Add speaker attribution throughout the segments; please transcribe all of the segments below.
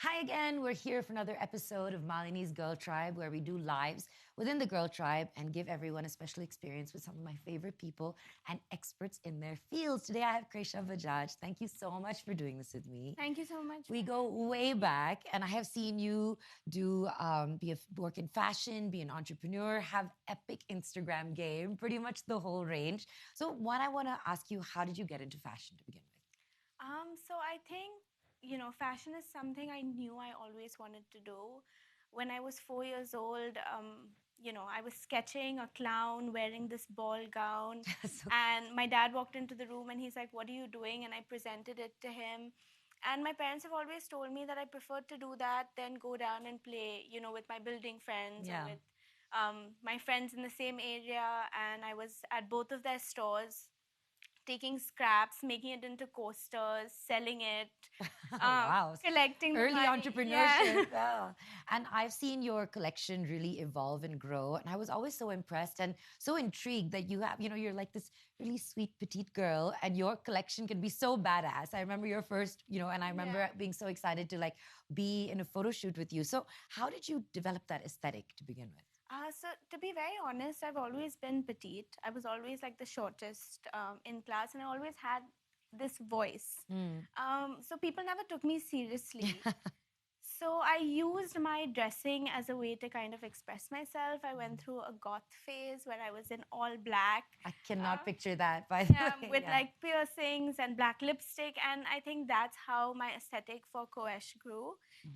Speaker 1: Hi again. We're here for another episode of Mallini's Girl Tribe, where we do lives within the Girl Tribe and give everyone a special experience with some of my favorite people and experts in their fields. Today I have Krésha Bajaj. Thank you so much for doing this with me.
Speaker 2: Thank you so much.
Speaker 1: We go way back, and I have seen you work in fashion, be an entrepreneur, have epic Instagram game, pretty much the whole range. So, what I want to ask you, how did you get into fashion to begin with?
Speaker 2: So I think, fashion is something I knew I always wanted to do. When I was 4 years old, I was sketching a clown wearing this ball gown.
Speaker 1: So,
Speaker 2: And my dad walked into the room and he's like, "What are you doing?" And I presented it to him. And my parents have always told me that I preferred to do that than go down and play, with my building friends or
Speaker 1: yeah.
Speaker 2: with my friends in the same area. And I was at both of their stores taking scraps, making it into coasters, selling it,
Speaker 1: Wow.
Speaker 2: collecting the
Speaker 1: Early
Speaker 2: money. Yeah.
Speaker 1: entrepreneurship. Yeah. And I've seen your collection really evolve and grow. And I was always so impressed and so intrigued that you're like this really sweet petite girl and your collection can be so badass. I remember your first, and I remember
Speaker 2: Yeah.
Speaker 1: being so excited to like be in a photo shoot with you. So how did you develop that aesthetic to begin with?
Speaker 2: So to be very honest, I've always been petite. I was always like the shortest in class, and I always had this voice.
Speaker 1: Mm.
Speaker 2: So people never took me seriously. So I used my dressing as a way to kind of express myself. I went through a goth phase where I was in all black.
Speaker 1: I cannot
Speaker 2: Uh,
Speaker 1: picture that, by the
Speaker 2: Yeah,
Speaker 1: way.
Speaker 2: with
Speaker 1: Yeah.
Speaker 2: like piercings and black lipstick. And I think that's how my aesthetic for Koesh grew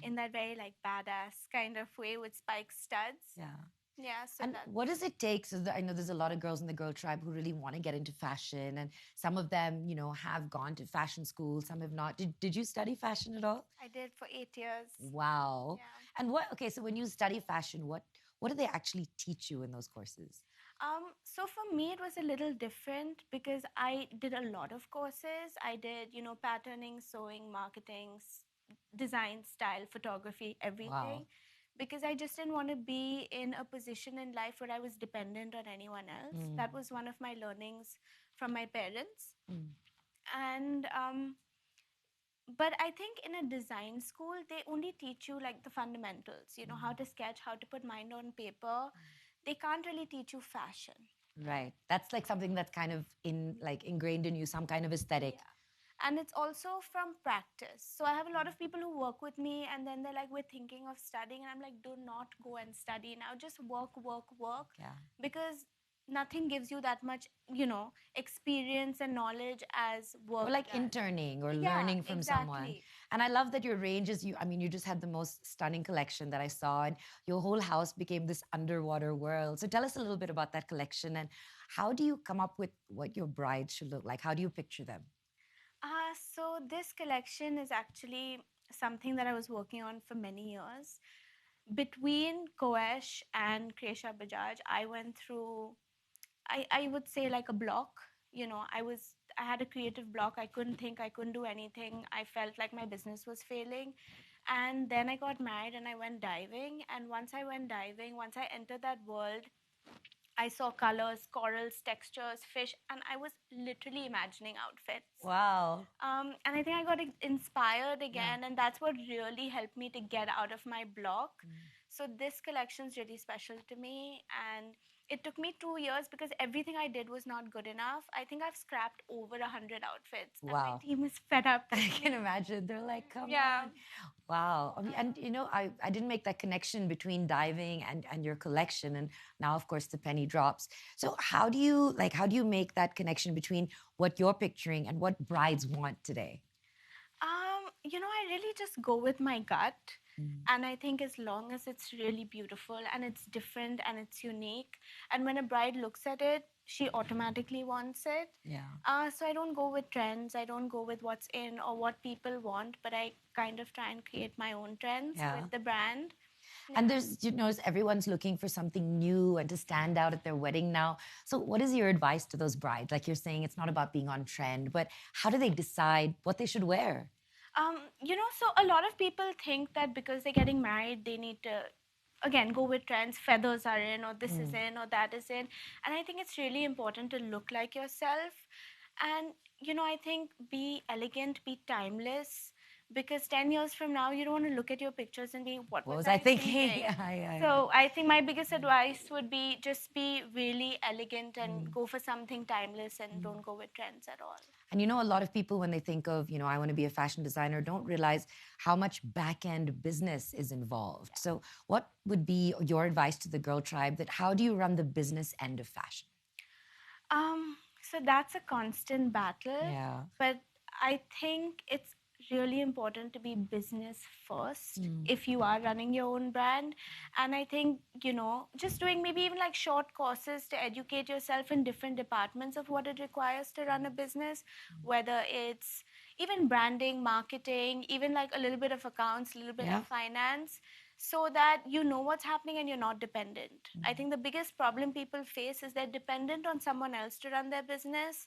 Speaker 2: in that very like badass kind of way with spike studs.
Speaker 1: Yeah.
Speaker 2: Yeah, so
Speaker 1: And
Speaker 2: that's
Speaker 1: what does it take? So I know there's a lot of girls in the girl tribe who really want to get into fashion, and some of them, have gone to fashion school. Some have not. Did you study fashion at all?
Speaker 2: I did for 8 years.
Speaker 1: Wow.
Speaker 2: Yeah.
Speaker 1: And what? Okay, so when you study fashion, what do they actually teach you in those courses?
Speaker 2: So for me, it was a little different because I did a lot of courses. I did, patterning, sewing, marketing, design, style, photography, everything.
Speaker 1: Wow.
Speaker 2: Because I just didn't want to be in a position in life where I was dependent on anyone else.
Speaker 1: Mm.
Speaker 2: That was one of my learnings from my parents.
Speaker 1: Mm.
Speaker 2: And but I think in a design school, they only teach you like the fundamentals, how to sketch, how to put mind on paper. They can't really teach you fashion.
Speaker 1: Right. That's like something that's kind of ingrained in you, some kind of aesthetic.
Speaker 2: Yeah. And it's also from practice. So I have a lot of people who work with me and then they're like, "We're thinking of studying." And I'm like, "Do not go and study now. Just work, work, work."
Speaker 1: Yeah.
Speaker 2: Because nothing gives you that much, experience and knowledge as
Speaker 1: Or
Speaker 2: work
Speaker 1: like
Speaker 2: does.
Speaker 1: interning or
Speaker 2: Yeah,
Speaker 1: learning from someone.
Speaker 2: exactly.
Speaker 1: And I love that your range is you just had the most stunning collection that I saw, and your whole house became this underwater world. So tell us a little bit about that collection, and how do you come up with what your brides should look like? How do you picture them?
Speaker 2: So this collection is actually something that I was working on for many years. Between Koesh and Krésha Bajaj, I went through, I would say like a block. I had a creative block. I couldn't think, I couldn't do anything. I felt like my business was failing. And then I got married and I went diving. And once I went diving, once I entered that world, I saw colors, corals, textures, fish, and I was literally imagining outfits.
Speaker 1: Wow.
Speaker 2: And I think I got inspired
Speaker 1: Yeah.
Speaker 2: again, and that's what really helped me to get out of my block. So this collection is really special to me, and it took me 2 years because everything I did was not good enough. I think I've scrapped over 100 outfits, and my
Speaker 1: Wow.
Speaker 2: team is fed up.
Speaker 1: I can imagine. They're like, come
Speaker 2: Yeah.
Speaker 1: on. Wow. And I didn't make that connection between diving and your collection. And now, of course, the penny drops. So how do you make that connection between what you're picturing and what brides want today?
Speaker 2: I really just go with my gut.
Speaker 1: Mm.
Speaker 2: And I think as long as it's really beautiful and it's different and it's unique, and when a bride looks at it, she automatically wants it.
Speaker 1: Yeah.
Speaker 2: So I don't go with trends. I don't go with what's in or what people want, but I kind of try and create my own trends
Speaker 1: Yeah.
Speaker 2: with the brand.
Speaker 1: And everyone's looking for something new and to stand out at their wedding now. So, what is your advice to those brides? Like you're saying, it's not about being on trend, but how do they decide what they should wear?
Speaker 2: So a lot of people think that because they're getting married, they need to, again, go with trends. Feathers are in, or this is in, or that is in. And I think it's really important to look like yourself. And, I think be elegant, be timeless, because 10 years from now, you don't want to look at your pictures and be, what
Speaker 1: What
Speaker 2: was
Speaker 1: was I
Speaker 2: I
Speaker 1: thinking?
Speaker 2: thinking?
Speaker 1: Yeah.
Speaker 2: So I think my biggest advice would be just be really elegant and go for something timeless and don't go with trends at all.
Speaker 1: And you know, a lot of people, when they think of, I want to be a fashion designer, don't realize how much back end business is involved. So, what would be your advice to the Girl Tribe that how do you run the business end of fashion?
Speaker 2: So that's a constant battle.
Speaker 1: Yeah.
Speaker 2: But I think it's really important to be business first if you are running your own brand. And I think, just doing maybe even like short courses to educate yourself in different departments of what it requires to run a business, whether it's even branding, marketing, even like a little bit of accounts, a little bit of finance, so that you know what's happening and you're not dependent. I think the biggest problem people face is they're dependent on someone else to run their business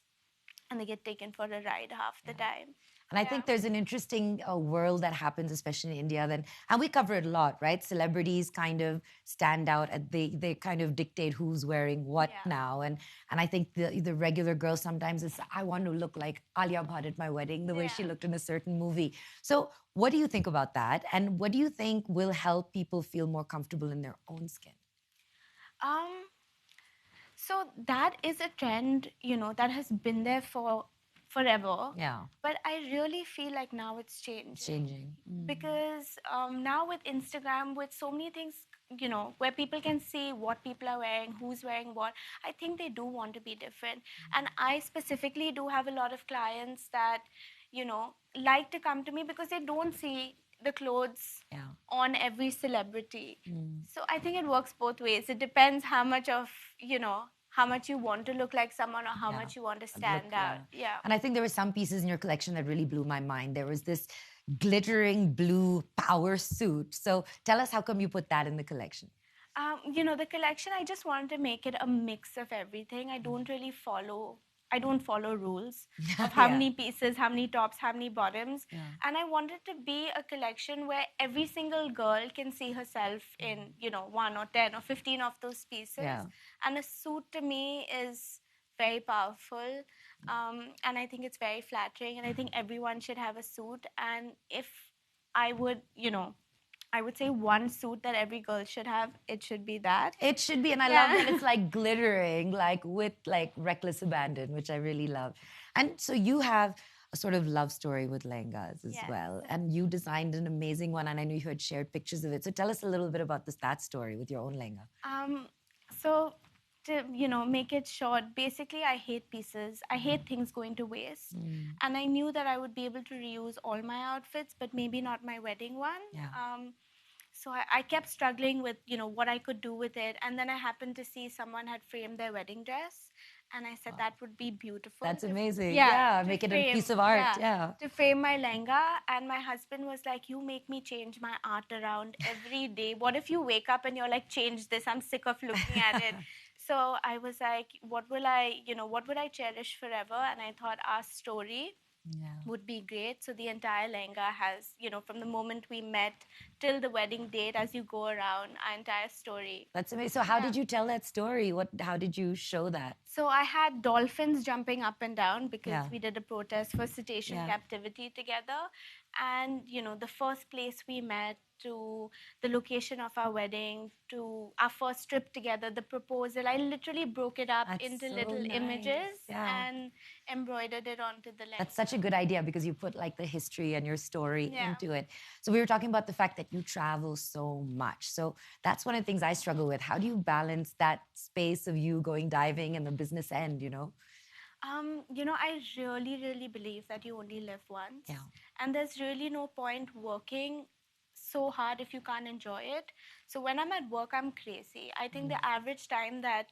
Speaker 2: and they get taken for a ride half the time.
Speaker 1: And I think there's an interesting world that happens, especially in India. And we cover it a lot, right? Celebrities kind of stand out, and they kind of dictate who's wearing what now. And I think the regular girl sometimes is, I want to look like Alia Bhatt at my wedding, the way she looked in a certain movie. So, what do you think about that? And what do you think will help people feel more comfortable in their own skin?
Speaker 2: So that is a trend, that has been there for forever.
Speaker 1: Yeah.
Speaker 2: But I really feel like now it's changing.
Speaker 1: It's changing.
Speaker 2: Because now with Instagram, with so many things, where people can see what people are wearing, who's wearing what, I think they do want to be different. And I specifically do have a lot of clients that, like to come to me because they don't see the clothes on every celebrity. So I think it works both ways. It depends how much of, how much you want to look like someone or how much you want to stand out. Yeah.
Speaker 1: And I think there were some pieces in your collection that really blew my mind. There was this glittering blue power suit. So tell us, how come you put that in the collection?
Speaker 2: The collection, I just wanted to make it a mix of everything. I don't follow rules of how many pieces, how many tops, how many bottoms. And I wanted to be a collection where every single girl can see herself in, 1 or 10 or 15 of those pieces. And a suit to me is very powerful. And I think it's very flattering. And I think everyone should have a suit. And if I would, I would say one suit that every girl should have, it should be that.
Speaker 1: It should be. And I love that it's like glittering, like with like reckless abandon, which I really love. And so you have a sort of love story with lehengas as well. And you designed an amazing one. And I know you had shared pictures of it. So tell us a little bit about that story with your own lehenga.
Speaker 2: So to make it short, basically I hate pieces. I hate things going to waste. And I knew that I would be able to reuse all my outfits, but maybe not my wedding one. So I kept struggling with what I could do with it. And then I happened to see someone had framed their wedding dress. And I said that would be beautiful.
Speaker 1: That's amazing. Yeah, make it a piece of art.
Speaker 2: To frame my lehenga. And my husband was like, you make me change my art around every day. What if you wake up and you're like, change this? I'm sick of looking at it. So I was like, what would I cherish forever? And I thought our story would be great. So the entire lehenga has, from the moment we met till the wedding date, as you go around, our entire story.
Speaker 1: That's amazing. So how did you tell that story? How did you show that?
Speaker 2: So I had dolphins jumping up and down because we did a protest for cetacean captivity together. And, the first place we met, to the location of our wedding, to our first trip together, the proposal, I literally broke it up into little images and embroidered it onto the lehenga.
Speaker 1: That's such a good idea because you put like the history and your story into it. So we were talking about the fact that you travel so much. So that's one of the things I struggle with. How do you balance that space of you going diving and the business end,
Speaker 2: I really, really believe that you only live once. And there's really no point working so hard if you can't enjoy it. So when I'm at work, I'm crazy. I think the average time that,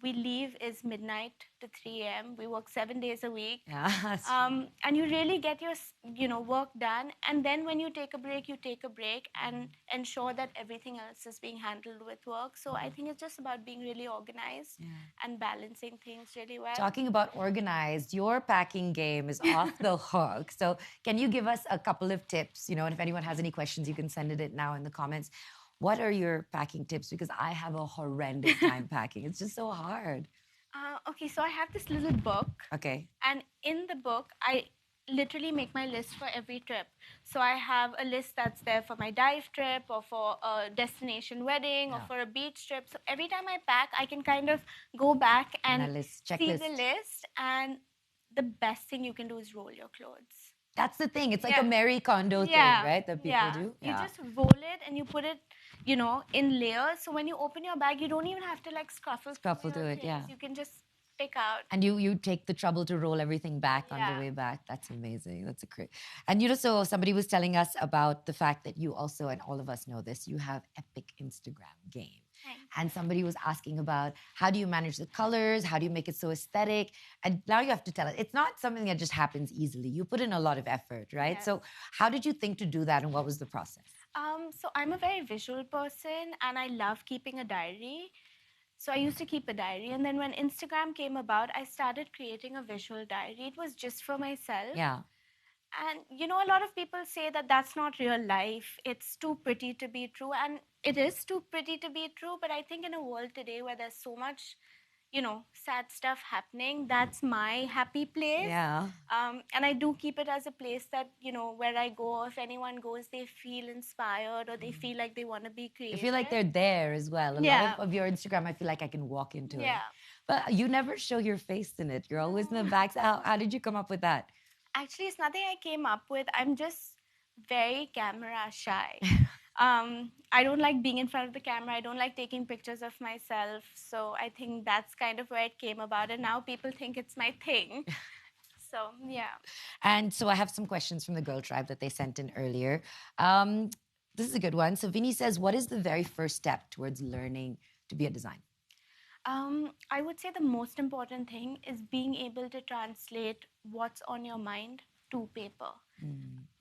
Speaker 2: we leave is midnight to 3 a.m. We work 7 days a week. And you really get your, work done. And then when you take a break, you take a break and ensure that everything else is being handled with work. So I think it's just about being really organized and balancing things really well.
Speaker 1: Talking about organized, your packing game is off the hook. So can you give us a couple of tips? And if anyone has any questions, you can send it now in the comments. What are your packing tips? Because I have a horrendous time packing. It's just so hard.
Speaker 2: Okay, so I have this little book.
Speaker 1: Okay.
Speaker 2: And in the book, I literally make my list for every trip. So I have a list that's there for my dive trip or for a destination wedding or
Speaker 1: Yeah.
Speaker 2: for a beach trip. So every time I pack, I can kind of go back
Speaker 1: And
Speaker 2: and
Speaker 1: a list,
Speaker 2: see the
Speaker 1: checklist.
Speaker 2: list. And the best thing you can do is roll your clothes.
Speaker 1: That's the thing. It's like a
Speaker 2: Yeah.
Speaker 1: Mary Kondo thing,
Speaker 2: Yeah,
Speaker 1: right? That people
Speaker 2: yeah.
Speaker 1: do.
Speaker 2: You
Speaker 1: Yeah.
Speaker 2: just roll it and you put it, in layers. So when you open your bag, you don't even have to like scruffle through
Speaker 1: Scruffle
Speaker 2: your
Speaker 1: through it.
Speaker 2: things.
Speaker 1: Yeah.
Speaker 2: You can just pick out.
Speaker 1: And you take the trouble to roll everything back on the
Speaker 2: Yeah.
Speaker 1: way back. That's amazing. That's a great. And so somebody was telling us about the fact that you also, and all of us know this, you have epic Instagram game.
Speaker 2: Thanks.
Speaker 1: And somebody was asking about how do you manage the colors? How do you make it so aesthetic? And now you have to tell us. It's not something that just happens easily. You put in a lot of effort, right?
Speaker 2: Yes.
Speaker 1: So how did you think to do that, and what was the process?
Speaker 2: So I'm a very visual person and I love keeping a diary. So I used to keep a diary. And then when Instagram came about, I started creating a visual diary. It was just for myself.
Speaker 1: Yeah.
Speaker 2: And a lot of people say that that's not real life. It's too pretty to be true. And it is too pretty to be true. But I think in a world today where there's so much, sad stuff happening, that's my happy place.
Speaker 1: Yeah.
Speaker 2: And I do keep it as a place that, where I go, if anyone goes, they feel inspired or they feel like they want to be
Speaker 1: I
Speaker 2: creative.
Speaker 1: feel like they're there as well. A
Speaker 2: Yeah.
Speaker 1: lot of your Instagram, I feel like I can walk into it.
Speaker 2: Yeah.
Speaker 1: But you never show your face in it. You're always in the back. So how did you come up with that?
Speaker 2: Actually, it's nothing I came up with. I'm just very camera shy. I don't like being in front of the camera. I don't like taking pictures of myself. So I think that's kind of where it came about. And now people think it's my thing. So, yeah.
Speaker 1: And so I have some questions from the Girl Tribe that they sent in earlier. This is a good one. So Vinny says, what is the very first step towards learning to be a designer?
Speaker 2: I would say the most important thing is being able to translate what's on your mind to paper.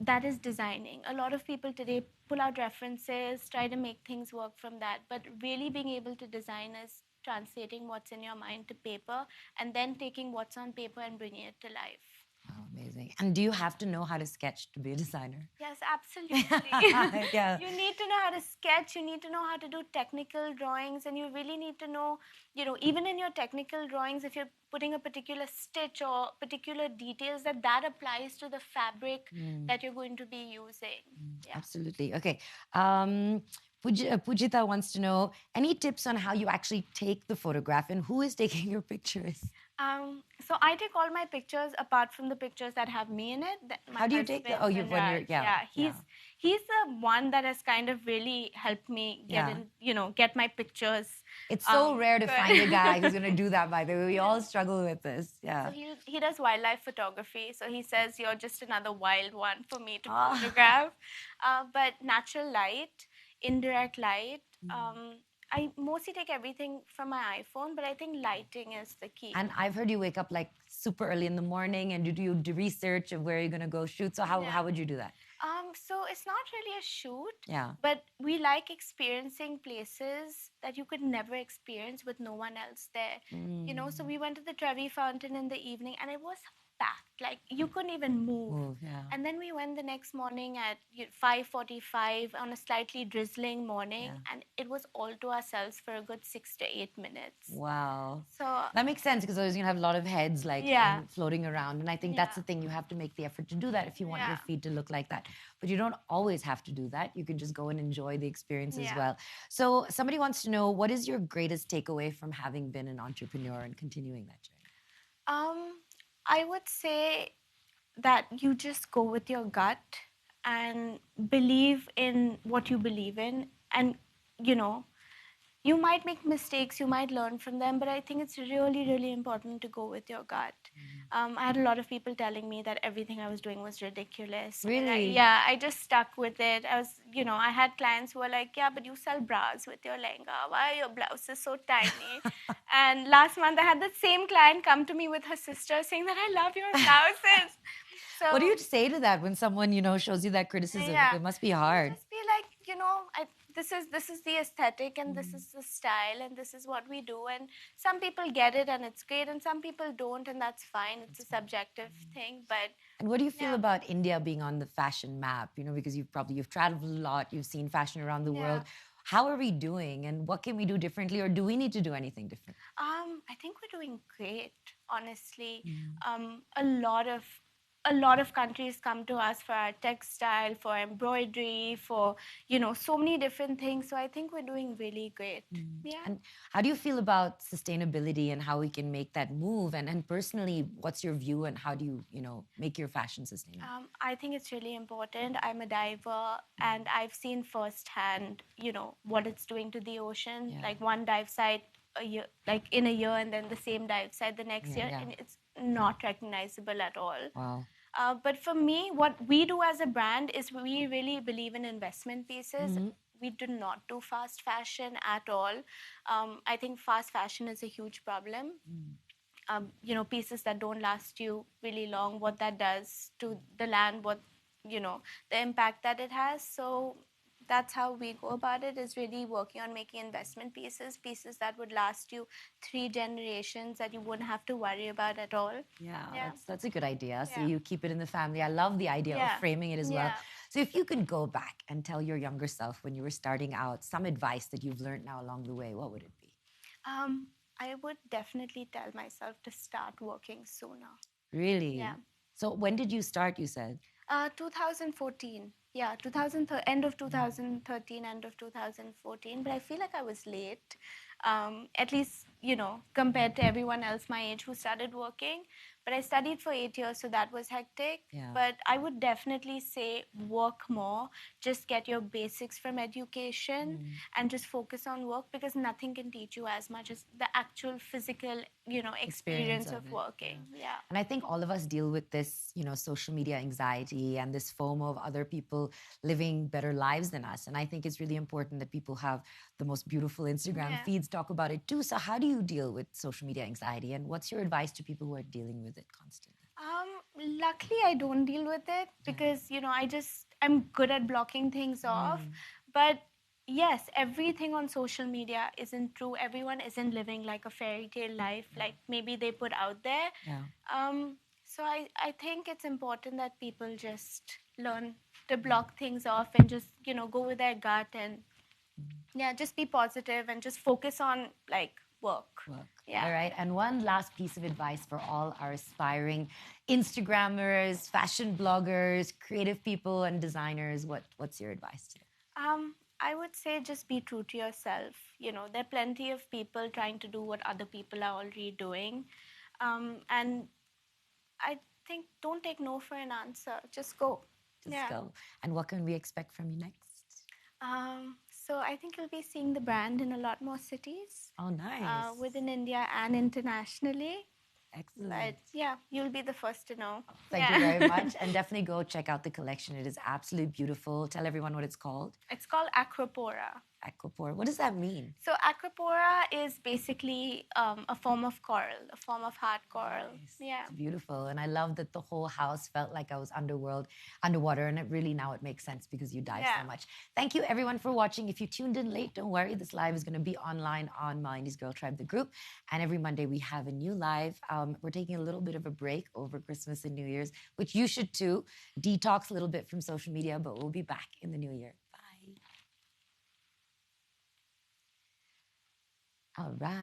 Speaker 2: That is designing. A lot of people today pull out references, try to make things work from that, but really being able to design is translating what's in your mind to paper and then taking what's on paper and bringing it to life.
Speaker 1: Oh, amazing. And do you have to know how to sketch to be a designer?
Speaker 2: Yes, absolutely.
Speaker 1: Yeah.
Speaker 2: You need to know how to sketch, you need to know how to do technical drawings, and you really need to know, even in your technical drawings, if you're putting a particular stitch or particular details, that applies to the fabric that you're going to be using. Yeah.
Speaker 1: Absolutely. Okay. Pujita wants to know any tips on how you actually take the photograph and who is taking your pictures?
Speaker 2: So I take all my pictures apart from the pictures that have me in it.
Speaker 1: How do you take the? Oh, you've when you're
Speaker 2: He's the one that has kind of really helped me get my pictures.
Speaker 1: It's so rare to find a guy who's going to do that. By the way, we all struggle with this. Yeah.
Speaker 2: So he does wildlife photography. So he says you're just another wild one for me to photograph. But natural light, indirect light. I mostly take everything from my iPhone, but I think lighting is the key.
Speaker 1: And I've heard you wake up like super early in the morning and you do research of where you're going to go shoot. So how would you do that?
Speaker 2: So it's not really a shoot.
Speaker 1: Yeah.
Speaker 2: But we like experiencing places that you could never experience with no one else there. So we went to the Trevi Fountain in the evening and it was packed. Like you couldn't even move.
Speaker 1: Yeah.
Speaker 2: And then we went the next morning at 5:45 on a slightly drizzling morning, and it was all to ourselves for a good 6 to 8 minutes.
Speaker 1: Wow.
Speaker 2: So
Speaker 1: that makes sense because there's have a lot of heads floating around, and I think that's the thing. You have to make the effort to do that if you want your feed to look like that. But you don't always have to do that. You can just go and enjoy the experience as well. So somebody wants to know, what is your greatest takeaway from having been an entrepreneur and continuing that journey?
Speaker 2: I would say that you just go with your gut and believe in what you believe in. And, you might make mistakes, you might learn from them, but I think it's really, really important to go with your gut. I had a lot of people telling me that everything I was doing was ridiculous.
Speaker 1: Really?
Speaker 2: I just stuck with it. I had clients who were like, yeah, but you sell bras with your lehenga. Why are your blouses so tiny? And last month I had the same client come to me with her sister saying that I love your blouses. So,
Speaker 1: what do you say to that when someone, shows you that criticism? It must be hard.
Speaker 2: Just be like, this is the aesthetic and this is the style and this is what we do. And some people get it and it's great and some people don't, and that's fine. It's a subjective thing.
Speaker 1: And what do you feel about India being on the fashion map? Because you've traveled a lot, you've seen fashion around the world. How are we doing and what can we do differently, or do we need to do anything different?
Speaker 2: I think we're doing great, honestly. A lot of a lot of countries come to us for our textile, for embroidery, for, so many different things. So I think we're doing really great. Yeah.
Speaker 1: And how do you feel about sustainability and how we can make that move? And personally, what's your view and how do you, make your fashion sustainable?
Speaker 2: I think it's really important. I'm a diver and I've seen firsthand, what it's doing to the ocean.
Speaker 1: Yeah.
Speaker 2: Like one dive site a year, like in a year, and then the same dive site the next year,
Speaker 1: Yeah.
Speaker 2: and it's not recognizable at all.
Speaker 1: Wow.
Speaker 2: But for me, what we do as a brand is we really believe in investment pieces. We do not do fast fashion at all. I think fast fashion is a huge problem. Pieces that don't last you really long, what that does to the land, the impact that it has. So that's how we go about it, is really working on making investment pieces that would last you 3 generations, that you wouldn't have to worry about at all.
Speaker 1: Yeah. That's a good idea. So
Speaker 2: Yeah.
Speaker 1: you keep it in the family. I love the idea of framing it as well. So if you could go back and tell your younger self when you were starting out some advice that you've learned now along the way, what would it be?
Speaker 2: I would definitely tell myself to start working sooner.
Speaker 1: Really?
Speaker 2: Yeah.
Speaker 1: So when did you start, you said?
Speaker 2: 2014. Yeah, end of 2013, end of 2014. But I feel like I was late, at least, compared to everyone else my age who started working. But I studied for 8 years, so that was hectic.
Speaker 1: Yeah.
Speaker 2: But I would definitely say work more, just get your basics from education and just focus on work, because nothing can teach you as much as the actual physical, experience of
Speaker 1: it.
Speaker 2: working. Yeah.
Speaker 1: And I think all of us deal with this, social media anxiety and this FOMO of other people living better lives than us. And I think it's really important that people have the most beautiful Instagram feeds talk about it too. So how do you deal with social media anxiety? And what's your advice to people who are dealing with it constantly?
Speaker 2: Luckily, I don't deal with it because, I'm good at blocking things off. But yes, everything on social media isn't true. Everyone isn't living like a fairy tale life, like maybe they put out there. So I think it's important that people just learn to block things off and just, go with their gut and just be positive and just focus on like work. Yeah.
Speaker 1: All right. And one last piece of advice for all our aspiring Instagrammers, fashion bloggers, creative people, and designers. What's your advice to them?
Speaker 2: I would say just be true to yourself. There are plenty of people trying to do what other people are already doing. And I think don't take no for an answer. Just go.
Speaker 1: Just go. And what can we expect from you next?
Speaker 2: So I think you'll be seeing the brand in a lot more cities.
Speaker 1: Oh, nice.
Speaker 2: Within India and internationally.
Speaker 1: Excellent.
Speaker 2: But yeah, you'll be the first to know.
Speaker 1: Thank you very much. And definitely go check out the collection. It is absolutely beautiful. Tell everyone what it's called.
Speaker 2: It's called Acropora.
Speaker 1: Acropora. What does that mean?
Speaker 2: So Acropora is basically a form of coral, a form of hard coral.
Speaker 1: Nice.
Speaker 2: Yeah.
Speaker 1: It's beautiful. And I love that the whole house felt like I was underwater. And it really now it makes sense because you dive so much. Thank you everyone for watching. If you tuned in late, don't worry. This live is going to be online on Mallini's Girl Tribe, the group. And every Monday we have a new live. We're taking a little bit of a break over Christmas and New Year's, which you should too. Detox a little bit from social media, but we'll be back in the new year. Bye. All right.